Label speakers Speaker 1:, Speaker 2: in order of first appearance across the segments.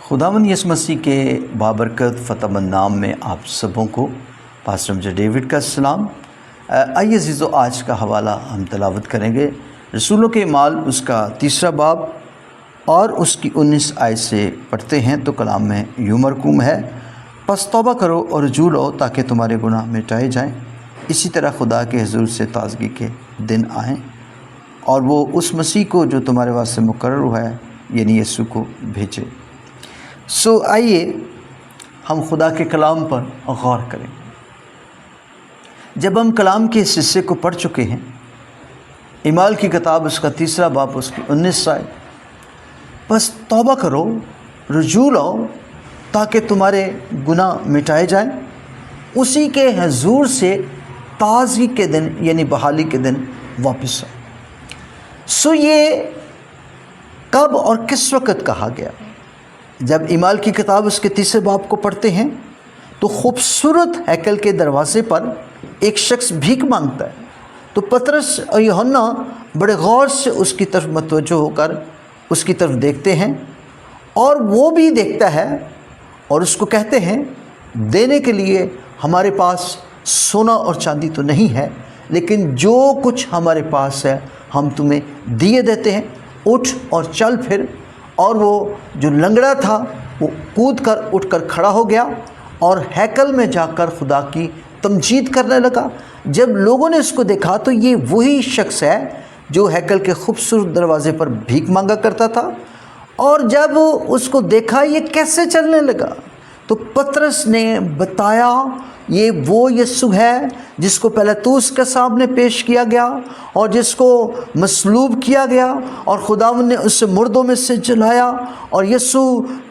Speaker 1: खुदावंद यीशु मसीह के बाबरकत फ़तेहमंद नाम में आप सबों को पास्टर मुझे डेविड का सलाम। आइए अज़ीज़ो, आज का हवाला हम तलावत करेंगे रसूलों के माल उसका 3 बाब और उसकी 19 आयत से पढ़ते हैं तो कलाम में यूँ मरकूम है, पस तौबा करो और रजू लो ताकि तुम्हारे गुनाह मिटाए जाएं, इसी तरह खुदा के हुज़ूर से ताज़गी के दिन आएँ और वो उस मसीह को जो तुम्हारे वास्ते मुकर्रर हुआ है यानी यीशु को भेजे। आइए हम खुदा के कलाम पर गौर करें। जब हम कलाम के इस हिस्से को पढ़ चुके हैं, इमाल की किताब उसका 3 बाब उसकी 19 आयत, बस तौबा करो रजू लो ताकि तुम्हारे गुनाह मिटाए जाएं, उसी के हुज़ूर से ताज़गी के दिन यानी बहाली के दिन वापस आओ। ये कब और किस वक़्त कहा गया? जब इमाल की किताब उसके 3 बाब को पढ़ते हैं तो खूबसूरत हैकल के दरवाज़े पर एक शख्स भीख मांगता है। तो पतरस और यूहन्ना बड़े गौर से उसकी तरफ मतवज्जो होकर उसकी तरफ देखते हैं और वो भी देखता है और उसको कहते हैं, देने के लिए हमारे पास सोना और चांदी तो नहीं है, लेकिन जो कुछ हमारे पास है हम तुम्हें दिए देते हैं, उठ और चल फिर। और वो जो लंगड़ा था वो कूद कर उठकर खड़ा हो गया और हैकल में जाकर खुदा की तमजीद करने लगा। जब लोगों ने उसको देखा तो ये वही शख्स है जो हैकल के खूबसूरत दरवाज़े पर भीख मांगा करता था। और जब उसको देखा ये कैसे चलने लगा तो पतरस ने बताया, ये वो यीशु है जिसको पिलातुस के सामने पेश किया गया और जिसको मसलूब किया गया और खुदावंद ने उससे मुर्दों में से जलाया। और यीशु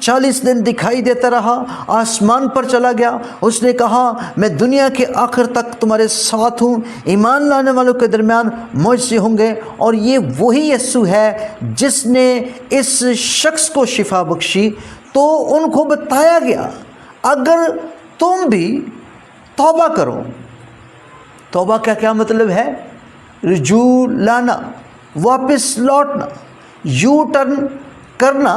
Speaker 1: 40 दिन दिखाई देता रहा, आसमान पर चला गया। उसने कहा, मैं दुनिया के आखिर तक तुम्हारे साथ हूँ, ईमान लाने वालों के दरमियान मुझसे होंगे। और ये वही यीशु है जिसने इस शख्स को शिफा बख्शी। तो उनको बताया गया, अगर तुम भी तौबा करो। तौबा का क्या मतलब है? रजू लाना, वापस लौटना, यू टर्न करना।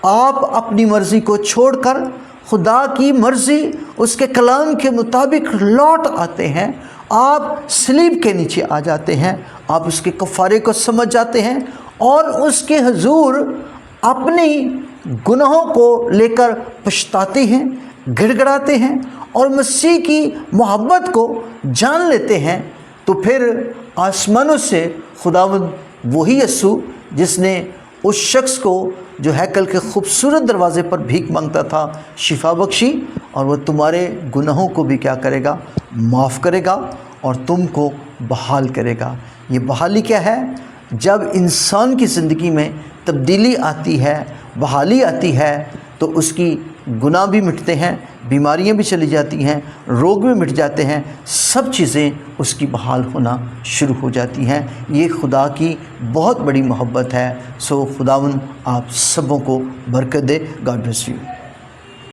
Speaker 1: आप अपनी मर्ज़ी को छोड़कर खुदा की मर्ज़ी उसके कलाम के मुताबिक लौट आते हैं। आप सलीब के नीचे आ जाते हैं, आप उसके कफ़ारे को समझ जाते हैं और उसके हुज़ूर अपनी गुनाहों को लेकर पछताते हैं, गिड़गिड़ाते हैं और मसीह की मोहब्बत को जान लेते हैं। तो फिर आसमानों से खुदावंद वही यीशु जिसने उस शख्स को जो हैकल के खूबसूरत दरवाज़े पर भीख मांगता था शिफा बख्शी, और वह तुम्हारे गुनाहों को भी क्या करेगा? माफ़ करेगा और तुमको बहाल करेगा। ये बहाली क्या है? जब इंसान की ज़िंदगी में तब्दीली आती है, बहाली आती है, तो उसकी गुनाह भी मिटते हैं, बीमारियां भी चली जाती हैं, रोग भी मिट जाते हैं, सब चीज़ें उसकी बहाल होना शुरू हो जाती हैं। ये खुदा की बहुत बड़ी मोहब्बत है। खुदावंद आप सबों को बरकत दे। God bless you.